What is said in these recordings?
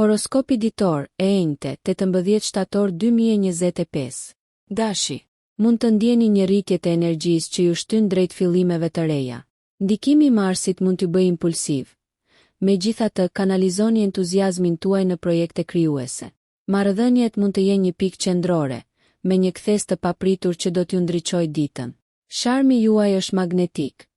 Horoskopi ditor, e enjte, 18 shtator 2025. Dashi. Mund të ndjeni një rritje të energjisë që ju shtyn drejt fillimeve të reja. Ndikimi i Marsit mund t'ju bëjë impulsiv. Megjithatë, kanalizoni entuziazmin tuaj në projekte krijuese. Marrëdhëniet mund të jenë një pikë qendrore, me një kthes të papritur që do t'ju ndriçojë ditën. Sharmi juaj është magnetik.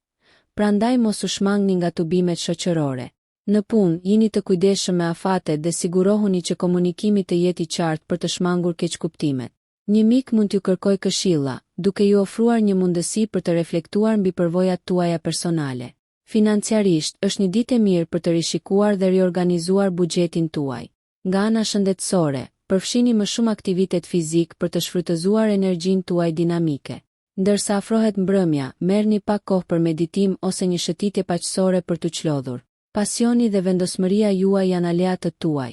Prandaj mos u shmangni nga tubimet shoqërore. Në punë, jini të kujdesshëm me afatet dhe sigurohuni që komunikimi të jetë i qartë për të shmangur keqkuptimet. Një mik mund t'ju kërkojë këshilla, duke ju ofruar një mundësi për të reflektuar mbi përvojat tuaja personale. Financiarisht, është një ditë e mirë për të rishikuar dhe riorganizuar buxhetin tuaj. Nga ana shëndetësore, përfshini më shumë aktivitet fizik për të shfrytëzuar energjinë tuaj dinamike. Ndërsa afrohet mbrëmja, merrni pak kohë për meditim ose një shëtitje paqësore për t'u çlodhur. Pasioni dhe vendosmëria juaj janë aleatët tuaj,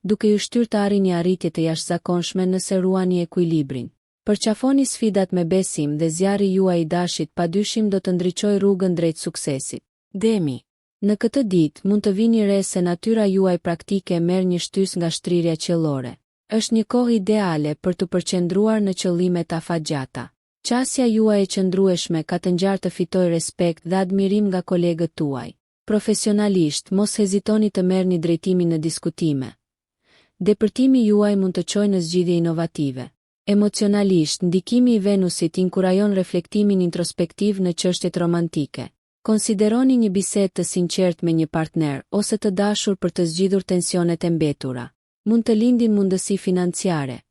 duke ju shtyrë të arrini arritje të jashtëzakonshme nëse ruani ekuilibrin. Përqafoni sfidat me besim dhe zjarri juaj i dashit padyshim do të ndriçojë rrugën drejt suksesit. Demi. Në këtë ditë mund të vini re se natyra juaj praktike merr një shtys nga shtrirja qiellore. Është një kohë ideale për të përqendruar në qëllime të afatgjata. Qasja juaj e qëndrueshme ka të ngjarë të fitojë respekt dhe admirim nga kolegët tuaj. Profesionalisht, mos hezitoni të merrni drejtimin në diskutime. Depërtimi juaj mund të çojë në zgjidhje inovative. Emocionalisht, ndikimi i Venusit inkurajon reflektimin introspektiv në çështjet romantike. Konsideroni një bisedë të sinqertë me një partner ose të dashur për të zgjidhur tensionet e mbetura. Mund të lindin mundësi financiare,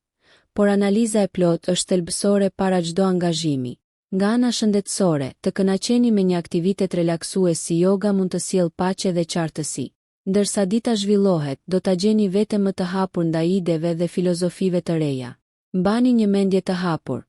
por analiza e plotë është thelbësore para çdo angazhimi. Nga ana shëndetësore, të kënaqeni me një aktivitet relaksues si yoga mund të sjellë paqe dhe qartësi. Ndërsa dita zhvillohet, do ta gjeni veten më të hapur ndaj ideve dhe filozofive të reja. Mbani një mendje të hapur,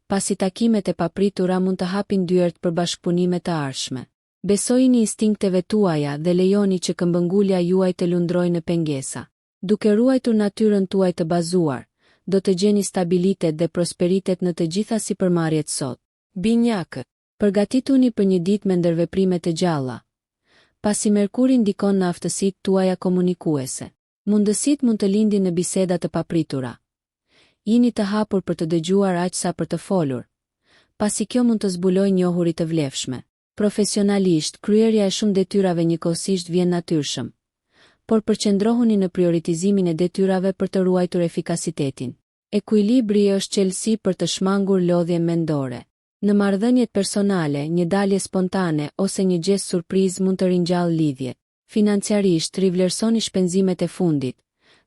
pasi takimet e papritura mund të hapin dyert për bashkëpunime të ardhshme. Besojini instinkteve tuaja dhe lejoni që këmbëngulja juaj të lundrojë në pengesa. Duke ruajtur natyrën tuaj të bazuar, do të gjeni stabilitet dhe prosperitet në të gjitha sipërmarrjet sot. Binjakët, përgatituni për një ditë me ndërveprime të gjalla, pasi Merkuri ndikon në aftësitë tuaja komunikuese. Mundësitë mund të lindin në biseda të papritura. Jini të hapur për të dëgjuar aq sa për të folur, pasi kjo mund të zbulojë njohuri të vlefshme. Profesionalisht, kryerja e shumë detyrave njëkohësisht vjen natyrshëm, por përqendrohuni në prioritizimin e detyrave për të ruajtur efikasitetin. Ekuilibri është çelësi për të shmangur lodhjen mendore. Në marrëdhëniet personale, një dalje spontane ose një gest surprizë mund të ringjallë lidhjet. Financiarisht, rivlerësoni shpenzimet e fundit,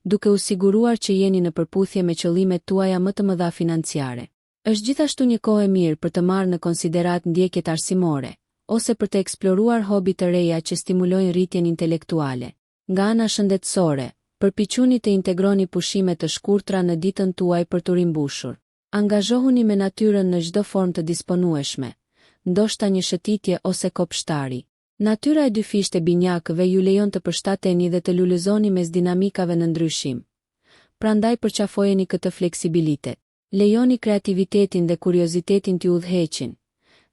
duke u siguruar që jeni në përputhje me qëllimet tuaja më të mëdha financiare. Është gjithashtu një kohë e mirë për të marrë në konsiderat ndjekjet arsimore, ose për të eksploruar hobi të reja që stimulojnë rritjen intelektuale. Nga ana shëndetësore, përpiquni të integroni pushime të shkurtra në ditën tuaj për t'u rimbushur. Angazhohuni me natyrën në çdo formë të disponueshme, ndoshta një shëtitje ose kopshtari. Natyra e dyfisht e binjakëve ju lejon të përshtateni dhe të lulëzoni mes dinamikave në ndryshim. Prandaj përqafojeni këtë fleksibilitet. Lejoni kreativitetin dhe kuriozitetin t'ju udhëheqin,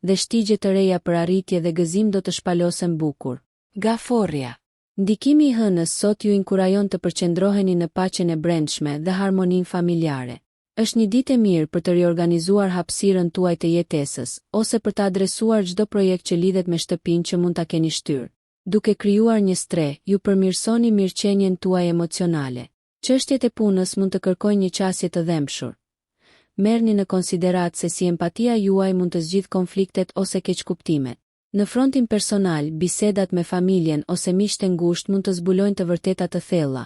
dhe shtigje të reja për arritje dhe gëzim do të shpalosen bukur. Gaforria. Ndikimi i hënës sot ju inkurajon të përqendroheni në paqen e brendshme dhe harmoninë familjare. Është një ditë e mirë për të riorganizuar hapësirën tuaj të jetesës, ose për të adresuar çdo projekt që lidhet me shtëpinë që mund ta keni shtyrë. Duke krijuar një stre, ju përmirësoni mirëqenien tuaj emocionale. Çështjet e punës mund të kërkojnë një qasje të dhëmshur. Merrni në konsiderat se si empatia juaj mund të zgjidhë konfliktet ose keqkuptimet. Në frontin personal, bisedat me familjen ose miqtë e ngushtë mund të zbulojnë të vërteta të thella,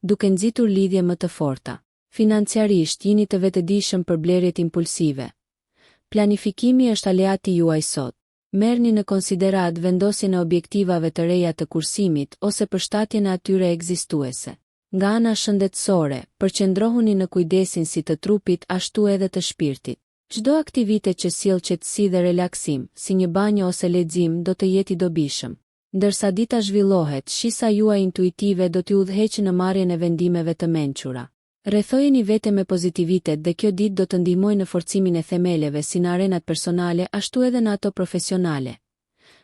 duke nxitur lidhje më të forta. Financiarisht jini të vetëdijshëm për blerjet impulsive. Planifikimi është aleati juaj sot. Merrni në konsiderat vendosjen e objektivave të reja të kursimit ose përshtatjen e atyre ekzistuese. Nga ana shëndetësore, përqendrohuni në kujdesin si të trupit ashtu edhe të shpirtit. Çdo aktivitet që sjell qetësi dhe relaksim, si një banjë ose lexim, do të jetë i dobishëm. Ndërsa dita zhvillohet, shisa juaj intuitive do t'ju udhëheqë në marrjen e vendimeve të mençura. Rrethojeni vete me pozitivitet dhe kjo ditë do të ndihmojë në forcimin e themeleve si në arenat personale ashtu edhe në ato profesionale,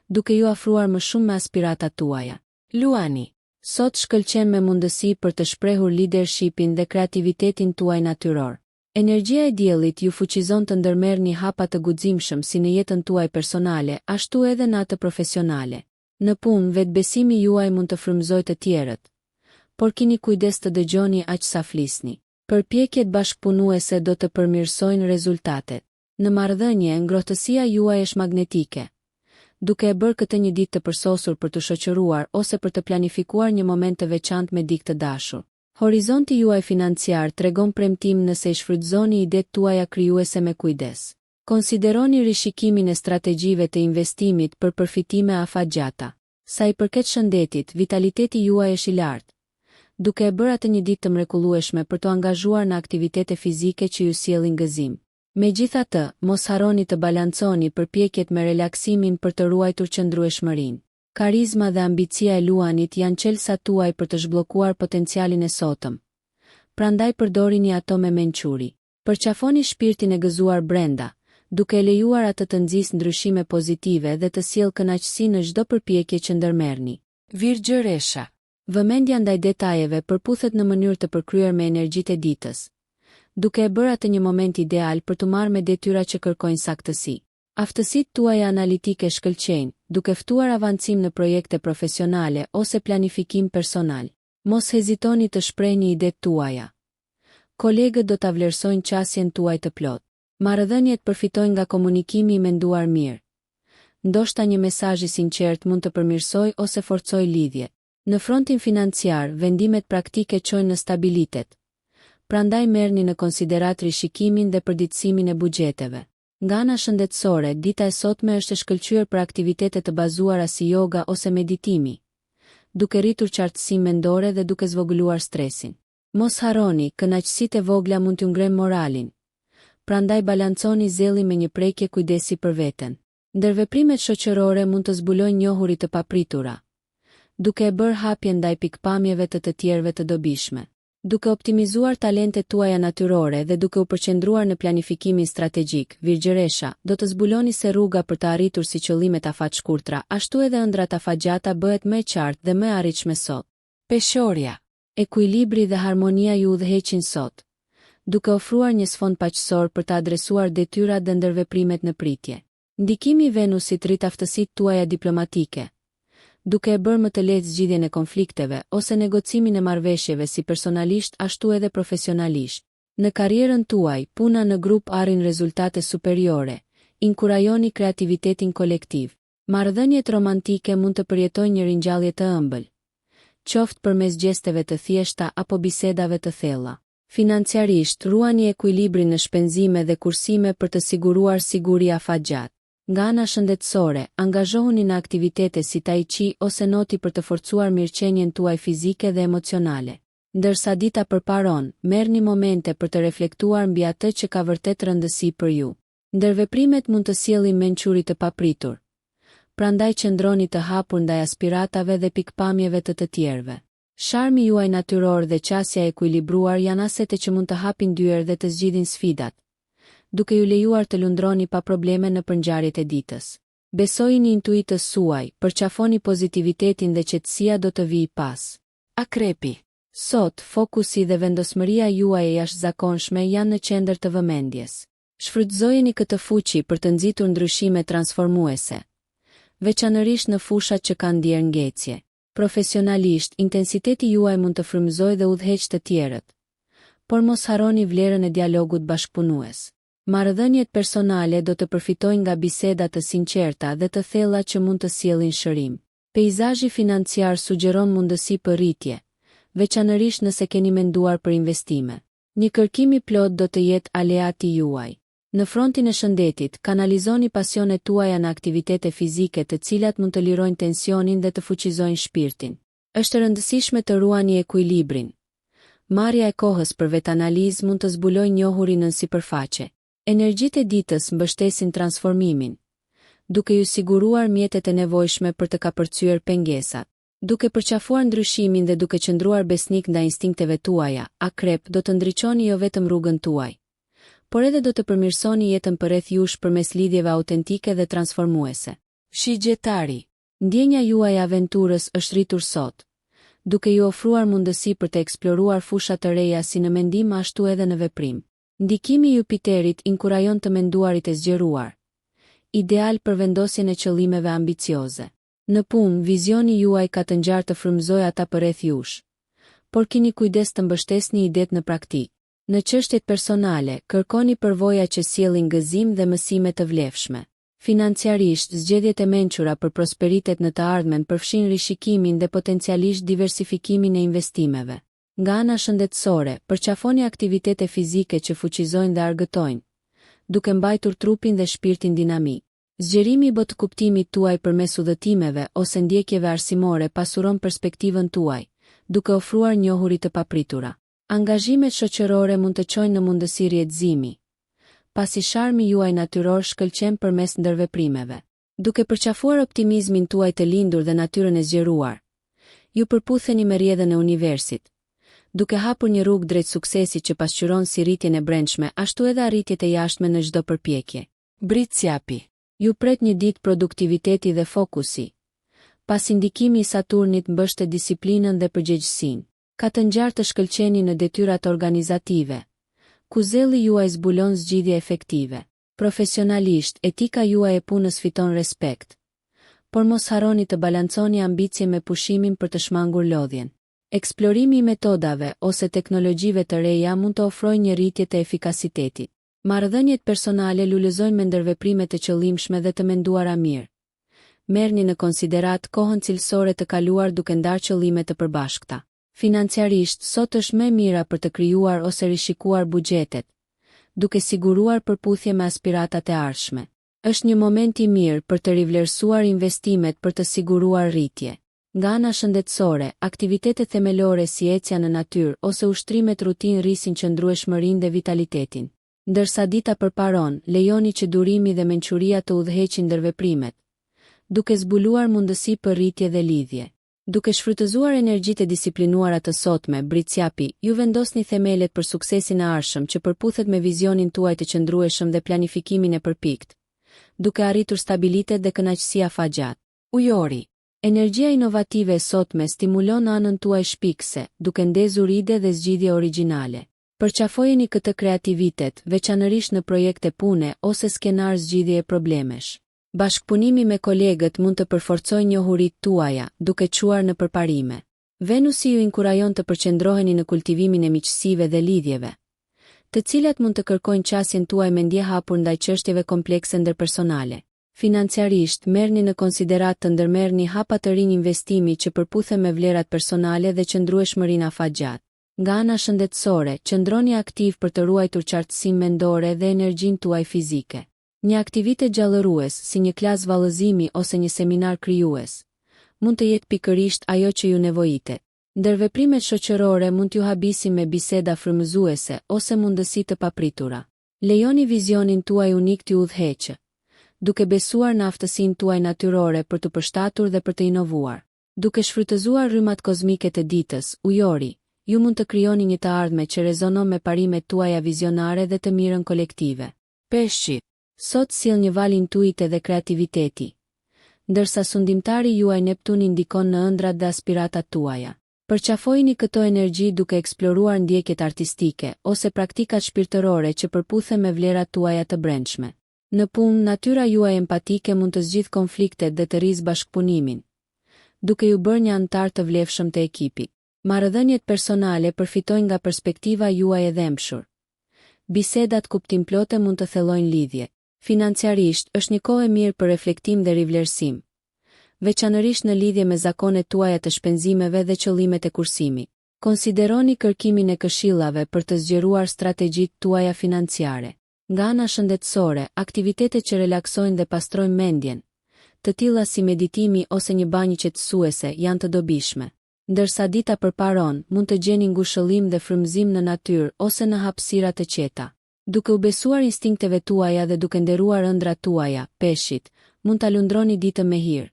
duke ju afruar më shumë me aspiratat tuaja. Luani. Sot shkëlqen me mundësi për të shprehur leadershipin dhe kreativitetin tuaj natyror. Energjia e diellit ju fuqizon të ndërmerrni hapa të guximshëm si në jetën tuaj personale, ashtu edhe në atë profesionale. Në punë, vetbesimi juaj mund të frymëzojë të tjerët, por keni kujdes të dëgjoni aq sa flisni. Përpjekjet bashkëpunuese do të përmirësojnë rezultatet. Në marrëdhënie, ngrohtësia juaj është magnetike. Duke e bërë këtë një ditë të përsosur për të shoqëruar ose për të planifikuar një moment të veçantë me dikë të dashur. Horizonti juaj financiar tregon premtim nëse i shfrytëzoni idetë tuaja krijuese me kujdes. Konsideroni rishikimin e strategjive të investimit për përfitime afatgjata. Sa i përket shëndetit, vitaliteti juaj është i lartë, duke e bërë atë një ditë të mrekullueshme për të angazhuar në aktivitete fizike që ju sjellin gëzim. Megjithatë, mos harroni të balanconi përpjekjet me relaksimin për të ruajtur qëndrueshmërinë. Karizma dhe ambicia e luanit janë çelësat tuaj për të zhbllokuar potencialin e sotëm. Prandaj përdorini ato me mençuri. Përqafoni shpirtin e gëzuar brenda, duke lejuar atë të nxjisë ndryshime pozitive dhe të sjellë kënaqësi në çdo përpjekje që ndërmerrni. Virgjëresha. Vëmendja ndaj detajeve përputhet në mënyrë të përkryer me energjitë e ditës, duke e bërë atë një moment ideal për të marrë me detyra që kërkojnë saktësi. Aftësitë tuaja analitike shkëlqejnë, duke ftuar avancim në projekte profesionale ose planifikim personal. Mos hezitoni të shprehni idetë tuaja. Kolegët do ta vlerësojnë qasjen tuaj të plotë. Marrëdhëniet përfitojnë nga komunikimi i menduar mirë. Ndoshta një mesazh i sinqert mund të përmirësojë ose forcojë lidhjet. Në frontin financiar, vendimet praktike çojnë në stabilitet. Prandaj merrni në konsiderat rishikimin dhe përditësimin e buxheteve. Nga ana shëndetësore, dita e sotme është e shkëlqyer për aktivitete të bazuara si yoga ose meditimi, duke rritur qartësinë mendore dhe duke zvogëluar stresin. Mos harroni, kënaqësitë e vogla mund t'ju ngrenë moralin. Prandaj balanconi zellin me një prekje kujdesi për veten. Ndërveprimet shoqërore mund të zbulojnë njohuri të papritura, duke e bërë hapje ndaj pikpamjeve të tjerëve të dobishme. Duke optimizuar talentet tuaja natyrore dhe duke u përqendruar në planifikimin strategjik, Virgjëresha, do të zbuloni se rruga për të arritur si qëllimet afatshkurtra, ashtu edhe ëndrat afatgjata bëhet më e qartë dhe më e arritshme sot. Peshorja. Ekuilibri dhe harmonia ju udhëheqin sot, duke ofruar një sfond paqësor për të adresuar detyrat dhe ndërveprimet në pritje. Ndikimi i Venusit rrit aftësitë tuaja diplomatike, duke e bërë më të lehtë zgjidhjen e konflikteve ose negocimin e marrëveshjeve si personalisht ashtu edhe profesionalisht. Në karrierën tuaj, puna në grup arrin rezultate superiore. Inkurajoni kreativitetin kolektiv. Marrëdhëniet romantike mund të përjetojnë një ringjallje të ëmbël, qoftë përmes gjesteve të thjeshta apo bisedave të thella. Financiarisht, ruani ekuilibrin në shpenzime dhe kursime për të siguruar siguri afatgjatë. Nga ana shëndetësore, angazhohuni në aktivitete si tai chi ose noti për të forcuar mirëqenien tuaj fizike dhe emocionale. Ndërsa dita përparon, merrni momente për të reflektuar mbi atë që ka vërtet rëndësi për ju. Ndërveprimet mund të sjellin mençuri të papritur. Prandaj qëndroni të hapur ndaj aspiratave dhe pikpamjeve të tjerëve. Sharmi juaj natyror dhe qasja e ekuilibruar janë asete që mund të hapin dyer dhe të zgjidhin sfidat, duke ju lejuar të lundroni pa probleme në ngjarjet e ditës. Besojini intuitës suaj, përqafoni pozitivitetin dhe qetësia do të vijë pas. Akrepi. Sot, fokusi dhe vendosmëria juaj e jashtëzakonshme janë në qendër të vëmendjes. Shfrytëzojeni këtë fuqi për të nxitur ndryshime transformuese, veçanërisht në fushat që kanë ndier ngecje. Profesionalisht, intensiteti juaj mund të frymëzojë dhe udhëheqë të tjerët, por mos harroni vlerën e dialogut bashkëpunues. Marrëdhëniet personale do të përfitojnë nga biseda të sinqerta dhe të thella që mund të sjellin shërim. Peizazhi financiar sugjeron mundësi për rritje, veçanërisht nëse keni menduar për investime. Një kërkim i plot do të jetë aleati juaj. Në frontin e shëndetit, kanalizoni pasionet tuaja në aktivitete fizike të cilat mund të lirojnë tensionin dhe të fuqizojnë shpirtin. Është e rëndësishme të ruani ekuilibrin. Marrja e kohës për vetanalizë mund të zbulojë njohurin në sipërfaqe. Energjitë e ditës mbështesin transformimin, duke ju siguruar mjetet e nevojshme për të kapërcyer pengesat. Duke përqafuar ndryshimin dhe duke qëndruar besnik ndaj instinkteve tuaja, Akrep, do të ndriçoni jo vetëm rrugën tuaj, por edhe do të përmirësoni jetën përreth jush përmes lidhjeve autentike dhe transformuese. Shigjetari. Ndjenja juaj e aventurës është rritur sot, duke ju ofruar mundësi për të eksploruar fusha të reja si në mendim ashtu edhe në veprim. Ndikimi i Jupiterit inkurajon të menduarit e zgjeruar, ideal për vendosjen e qëllimeve ambicioze. Në punë, vizioni juaj ka të ngjarë të frymëzojë ata përreth jush, por keni kujdes të mbështesni idetë në praktikë. Në çështjet personale, kërkoni përvoja që sjellin gëzim dhe mësime të vlefshme. Financiarisht, zgjedhjet e mençura për prosperitet në të ardhmen përfshin rishikimin dhe potencialisht diversifikimin e investimeve. Nga ana shëndetësore, përqafoni aktivitete fizike që fuqizojnë dhe argëtojnë, duke mbajtur trupin dhe shpirtin dinamik. Zgjerimi i botkuptimit tuaj përmes udhëtimeve ose ndjekjeve arsimore pasuron perspektivën tuaj, duke ofruar njohuri të papritura. Angazhimet shoqërore mund të çojnë në mundësi rrjedhëzimi, pasi sharmi juaj natyror shkëlqen përmes ndërveprimeve. Duke përqafuar optimizmin tuaj të lindur dhe natyrën e zgjeruar, ju përputheni me rrjedhën e universit, duke hapur një rrugë drejt suksesit që pasqyron si rritjen e brendshme ashtu edhe arritjet e jashtme në çdo përpjekje. Britsjapi. Ju pret një ditë produktiviteti dhe fokusi, pasi ndikimi i Saturnit mbështet disiplinën dhe përgjegjësinë. Ka të ngjarë të shkëlqeni në detyrat organizative, ku zelli juaj zbulon zgjidhje efektive. Profesionalisht, etika juaj e punës fiton respekt, por mos harroni të balanconi ambicje me pushimin për të shmangur lodhjen. Eksplorimi i metodave ose teknologjive të reja mund të ofrojë një rritje të efikasitetit. Marrëdhëniet personale lulëzojnë me ndërveprime të qëllimshme dhe të menduara mirë. Merrni në konsiderat kohën cilësore të kaluar duke ndarë qëllime të përbashkëta. Financiarisht, sot është më e mira për të krijuar ose rishikuar buxhetet, duke siguruar përputhje me aspiratat e ardhshme. Është një moment i mirë për të rivlerësuar investimet për të siguruar rritje. Nga ana shëndetësore, aktivitetet themelore si ecja në natyrë ose ushtrimet rutinë rrisin qëndrueshmërinë dhe vitalitetin. Ndërsa dita përparon, lejoni që durimi dhe mençuria të udhëheqin ndërveprimet, duke zbuluar mundësi për rritje dhe lidhje. Duke shfrytëzuar energjitë e disiplinuara të sotme, Britsjapi, ju vendosni themelet për suksesin e ardhshëm që përputhet me vizionin tuaj të qëndrueshëm dhe planifikimin e përpikt, duke arritur stabilitet dhe kënaqësi afatgjatë. Ujori. Energjia inovative e sotme stimulon anën tuaj shpikse, duke ndezur ide dhe zgjidhje origjinale. Përqafojeni këtë kreativitet, veçanërisht në projekte pune ose skenar zgjidhje e problemesh. Bashkëpunimi me kolegët mund të përforcojë njohuritë tuaja, duke çuar në përparime. Venusi ju inkurajon të përqendroheni në kultivimin e miqësive dhe lidhjeve, të cilat mund të kërkojnë qasjen tuaj me ndje hapur ndaj çështjeve komplekse ndërpersonale. Financiarisht, merrni në konsiderat të ndërmerrni hapa të rinj investimi që përputhen me vlerat personale dhe qëndrueshmërinë afatgjatë. Nga ana shëndetësore, qëndroni aktiv për të ruajtur qartësinë mendore dhe energjinë tuaj fizike. Një aktivitet gjallërues, si një klasë vallëzimi ose një seminar krijues, mund të jetë pikërisht ajo që ju nevojitet. Ndërveprimet shoqërore mund t'ju habisin me biseda frymëzuese ose mundësi të papritura. Lejoni vizionin tuaj unik t'ju udhëheqë, duke besuar në aftësinë tuaj natyrore për të përshtatur dhe për të inovuar. Duke shfrytëzuar rrymat kozmike të ditës, ujori, ju mund të krijoni një të ardhme që rezonon me parimet tuaja vizionare dhe të mirën kolektive. Peshqit. Sot sjell një val intuite dhe kreativiteti, ndërsa sundimtari juaj Neptuni ndikon në ëndrat dhe aspiratat tuaja. Përqafojini këto energji duke eksploruar ndjekjet artistike ose praktikat shpirtërore që përputhen me vlerat tuaja të brendshme. Në punë, natyra juaj empatike mund të zgjidhë konfliktet dhe të rrisë bashkëpunimin, duke ju bërë një antar të vlefshëm të ekipit. Marrëdhëniet personale përfitojnë nga perspektiva juaj e dhëmshur. Bisedat kuptimplote mund të thellojnë lidhje. Financiarisht, është një kohë e mirë për reflektim dhe rivlerësim, veçanërisht në lidhje me zakonet tuaja të shpenzimeve dhe qëllimet e kursimit. Konsideroni kërkimin e këshillave për të zgjeruar strategjitë tuaja financiare. Nga ana shëndetësore, aktivitetet që relaksojnë dhe pastrojnë mendjen, të tilla si meditimi ose një banjë qetësuese, janë të dobishme. Ndërsa dita përparon, mund të gjeni ngushëllim dhe frymëzim në natyrë ose në hapësira të qeta. Duke u besuar instinkteve tuaja dhe duke nderuar ëndrat tuaja, peshqit, mund ta lundroni ditën me hir,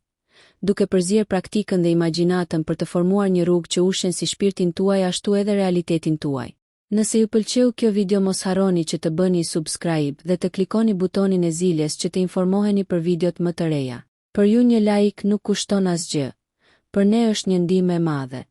duke përzier praktikën dhe imagjinatën për të formuar një rrugë që ushen si shpirtin tuaj ashtu edhe realitetin tuaj. Nëse ju pëlqeu kjo video, mos harroni që të bëni subscribe dhe të klikoni butonin e ziljes që të informoheni për videot më të reja. Për ju një like nuk kushton asgjë, për ne është një ndihmë e madhe.